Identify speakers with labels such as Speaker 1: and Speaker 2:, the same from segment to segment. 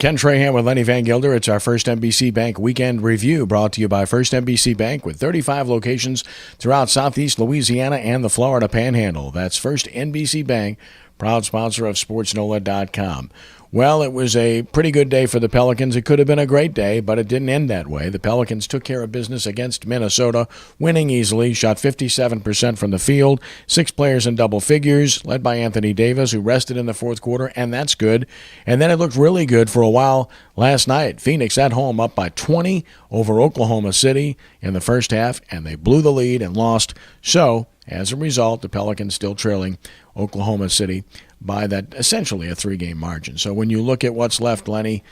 Speaker 1: Ken Trahan with Lenny Vangilder. It's our First NBC Bank Weekend Review, brought to you by First NBC Bank with 35 locations throughout Southeast Louisiana and the Florida Panhandle. That's First NBC Bank, proud sponsor of SportsNOLA.com. Well, it was a pretty good day for the Pelicans. It could have been a great day, but it didn't end that way. The Pelicans took care of business against Minnesota, winning easily, shot 57% from the field, 6 players in double figures, led by Anthony Davis, who rested in the fourth quarter, and that's good. And then it looked really good for a while last night. Phoenix at home up by 20 over Oklahoma City in the first half, and they blew the lead and lost. So, as a result, the Pelicans still trailing Oklahoma City by that essentially a 3-game margin. So when you look at what's left, Lenny,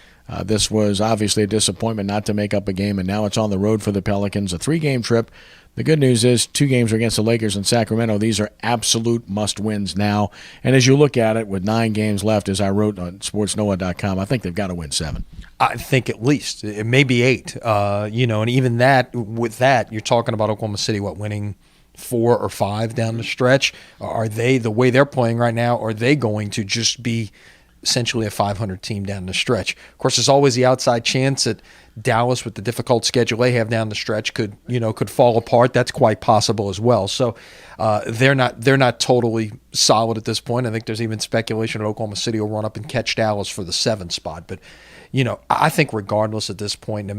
Speaker 1: this was obviously a disappointment not to make up a game, and now it's on the road for the Pelicans, a 3-game trip. The good news is 2 games are against the Lakers and Sacramento. These are absolute must-wins now. And as you look at it, with 9 games left, as I wrote on SportsNOLA.com, I think they've got to win 7.
Speaker 2: I think at least. It may be 8. And even that, with that, you're talking about Oklahoma City, winning 4 or 5 down the stretch. Are they, the way they're playing right now, are they going to just be essentially a 500 team down the stretch? Of course, there's always the outside chance that Dallas, with the difficult schedule they have down the stretch, could fall apart. That's quite possible as well. So they're not totally solid at this point. I think there's even speculation that Oklahoma City will run up and catch Dallas for the 7th spot. But I think regardless at this point,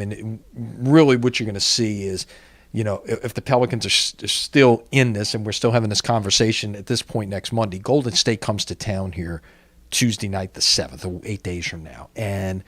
Speaker 2: really what you're going to see is, if the Pelicans are still in this and we're still having this conversation at this point next Monday, Golden State comes to town here Tuesday night the 7th, 8 days from now. And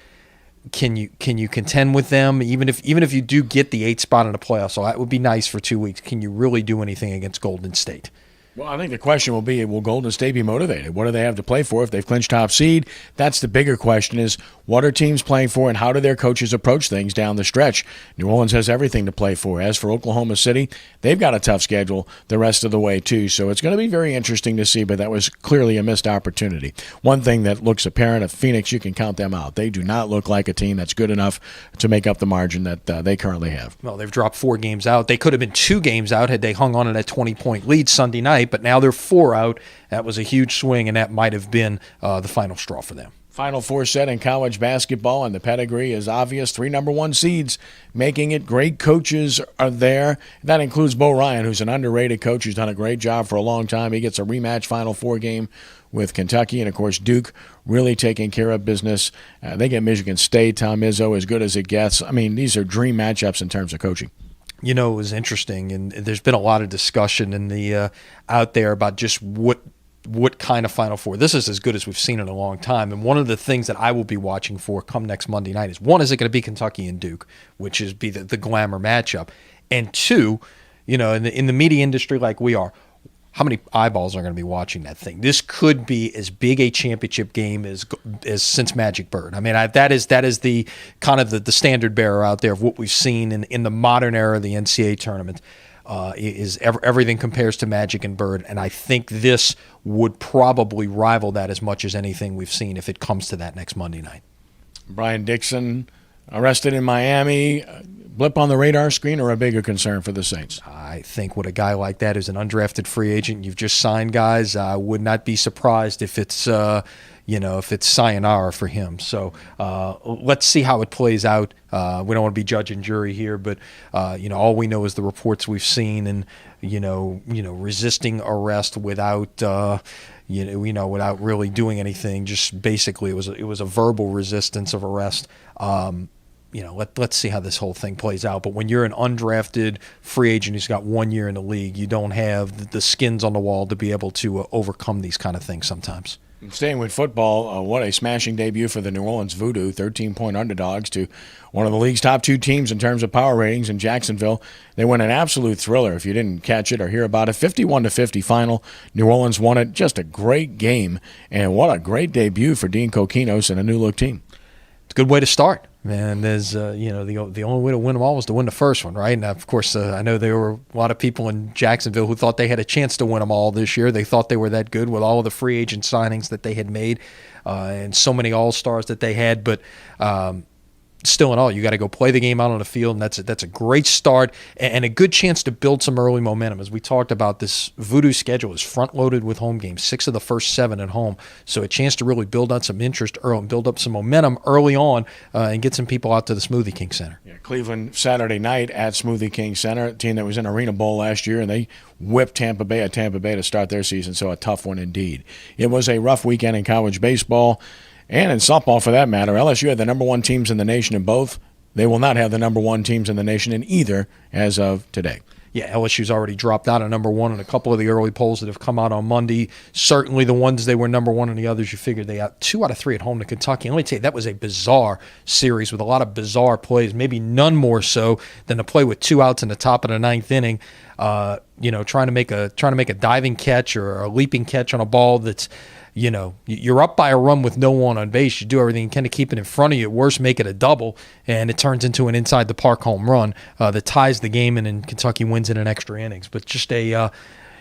Speaker 2: can you contend with them, even if you do get the 8th spot in the playoffs? So that would be nice for 2 weeks. Can you really do anything against Golden State?
Speaker 1: Well, I think the question will be, will Golden State be motivated? What do they have to play for if they've clinched top seed? That's the bigger question, is what are teams playing for and how do their coaches approach things down the stretch? New Orleans has everything to play for. As for Oklahoma City, they've got a tough schedule the rest of the way too. So it's going to be very interesting to see, but that was clearly a missed opportunity. One thing that looks apparent at Phoenix, you can count them out. They do not look like a team that's good enough to make up the margin that they currently have.
Speaker 2: Well, they've dropped 4 games out. They could have been 2 games out had they hung on to that 20-point lead Sunday night, but now they're 4 out. That was a huge swing, and that might have been the final straw for them.
Speaker 1: Final 4 set in college basketball, and the pedigree is obvious. 3 number 1 seeds making it. Great coaches are there. That includes Bo Ryan, who's an underrated coach who's done a great job for a long time. He gets a rematch Final 4 game with Kentucky, and, of course, Duke really taking care of business. They get Michigan State. Tom Izzo, as good as it gets. These are dream matchups in terms of coaching.
Speaker 2: It was interesting, and there's been a lot of discussion in the out there about just what kind of Final Four. This is as good as we've seen in a long time. And one of the things that I will be watching for come next Monday night is, 1, is it going to be Kentucky and Duke, which is the glamour matchup, and 2, in the media industry like we are, how many eyeballs are going to be watching that thing? This could be as big a championship game as since Magic Bird. That is the kind of the standard bearer out there of what we've seen in the modern era of the NCAA tournament. Everything compares to Magic and Bird, and I think this would probably rival that as much as anything we've seen if it comes to that next Monday night.
Speaker 1: Brian Dixon arrested in Miami. Blip on the radar screen or a bigger concern for the Saints?
Speaker 2: I think with a guy like that who's an undrafted free agent, you've just signed guys, I would not be surprised if it's sayonara for him. So let's see how it plays out. We don't want to be judge and jury here, but all we know is the reports we've seen, and resisting arrest without without really doing anything. Just basically, it was a verbal resistance of arrest. Let's see how this whole thing plays out. But when you're an undrafted free agent who's got 1 year in the league, you don't have the skins on the wall to be able to overcome these kind of things sometimes.
Speaker 1: Staying with football, what a smashing debut for the New Orleans Voodoo, 13-point underdogs to one of the league's top 2 teams in terms of power ratings in Jacksonville. They win an absolute thriller if you didn't catch it or hear about it. 51-50 final. New Orleans won it. Just a great game, and what a great debut for Dean Kokinos and a new-look team.
Speaker 2: It's a good way to start. And there's, the only way to win them all was to win the first one, right? And, of course, I know there were a lot of people in Jacksonville who thought they had a chance to win them all this year. They thought they were that good with all of the free agent signings that they had made and so many all-stars that they had. But still in all, you got to go play the game out on the field, and that's a great start and a good chance to build some early momentum. As we talked about, this Voodoo schedule is front-loaded with home games, 6 of the first 7 at home, so a chance to really build on some interest early and build up some momentum early on and get some people out to the Smoothie King Center.
Speaker 1: Yeah, Cleveland Saturday night at Smoothie King Center, a team that was in Arena Bowl last year, and they whipped Tampa Bay at Tampa Bay to start their season, so a tough one indeed. It was a rough weekend in college baseball. And in softball, for that matter. LSU had the number 1 teams in the nation in both. They will not have the number 1 teams in the nation in either as of today.
Speaker 2: Yeah, LSU's already dropped out of number 1 in a couple of the early polls that have come out on Monday. Certainly the ones they were number 1 and the others, you figured they got 2 out of 3 at home to Kentucky. And let me tell you, that was a bizarre series with a lot of bizarre plays, maybe none more so than to play with 2 outs in the top of the 9th inning. Trying to make a diving catch or a leaping catch on a ball that's, you're up by a run with no one on base. You do everything you can to keep it in front of you. At worst, make it a double, and it turns into an inside the park home run that ties the game, and then Kentucky wins it in extra innings. But just a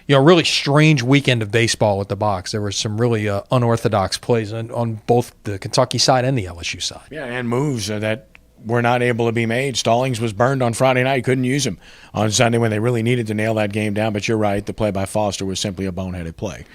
Speaker 2: really strange weekend of baseball at the box. There were some really unorthodox plays on both the Kentucky side and the LSU side.
Speaker 1: Yeah, and moves that were not able to be made. Stallings was burned on Friday night. Couldn't use him on Sunday when they really needed to nail that game down. But you're right, the play by Foster was simply a boneheaded play.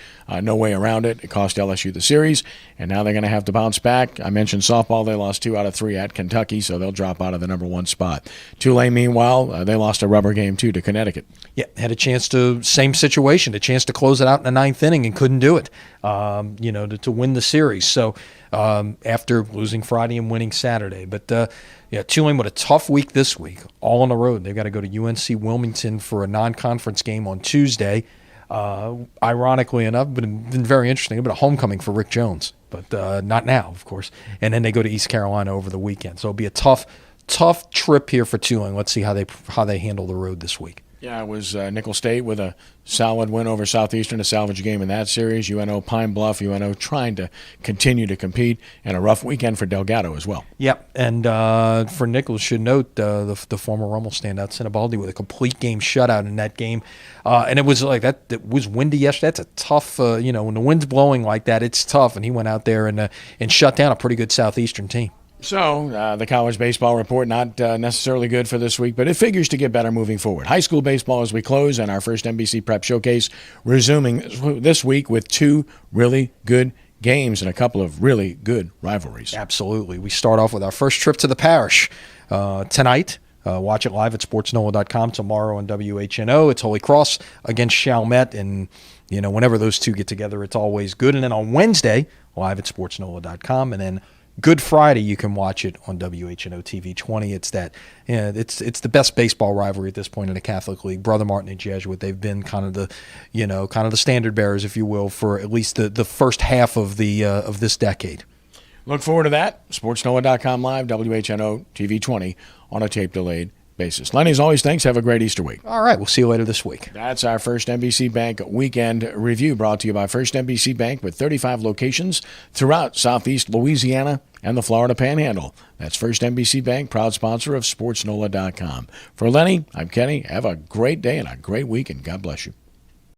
Speaker 1: No way around it. It cost LSU the series, and now they're going to have to bounce back. I mentioned softball. They lost 2 out of 3 at Kentucky, so they'll drop out of the number 1 spot. Tulane, meanwhile, they lost a rubber game, too, to Connecticut.
Speaker 2: Yeah, had a chance to, same situation, a chance to close it out in the 9th inning and couldn't do it, to win the series. So after losing Friday and winning Saturday. But, Tulane with a tough week this week, all on the road. They've got to go to UNC Wilmington for a non-conference game on Tuesday. Ironically enough, but it's been very interesting. A bit of homecoming for Rick Jones, but not now, of course. And then they go to East Carolina over the weekend. So it'll be a tough trip here for Tulane. Let's see how they handle the road this week.
Speaker 1: Yeah, it was Nicholls State with a solid win over Southeastern, a salvage game in that series. UNO Pine Bluff, UNO trying to continue to compete, and a rough weekend for Delgado as well.
Speaker 2: Yep, and for Nicholls, should note the former Rummel standout, Sinibaldi, with a complete game shutout in that game. And it was like that. It was windy yesterday. That's a tough, when the wind's blowing like that, it's tough. And he went out there and shut down a pretty good Southeastern team.
Speaker 1: So, the college baseball report, not necessarily good for this week, but it figures to get better moving forward. High school baseball as we close, and our first NBC Prep Showcase resuming this week with 2 really good games and a couple of really good rivalries.
Speaker 2: Absolutely. We start off with our first trip to the parish tonight. Watch it live at SportsNOLA.com. Tomorrow on WHNO, it's Holy Cross against Chalmette, and whenever those 2 get together, it's always good. And then on Wednesday, live at SportsNOLA.com, and then Good Friday, you can watch it on WHNO TV 20. It's the best baseball rivalry at this point in the Catholic League. Brother Martin and Jesuit, they've been kind of the standard bearers, if you will, for at least the first half of this decade.
Speaker 1: Look forward to that. SportsNOLA.com live, WHNO TV 20 on a tape delayed basis. Lenny, as always, thanks. Have a great Easter week.
Speaker 2: All right. We'll see you later this week.
Speaker 1: That's our First NBC Bank Weekend Review, brought to you by First NBC Bank with 35 locations throughout Southeast Louisiana and the Florida Panhandle. That's First NBC Bank, proud sponsor of SportsNOLA.com. For Lenny, I'm Kenny. Have a great day and a great week, and God bless you.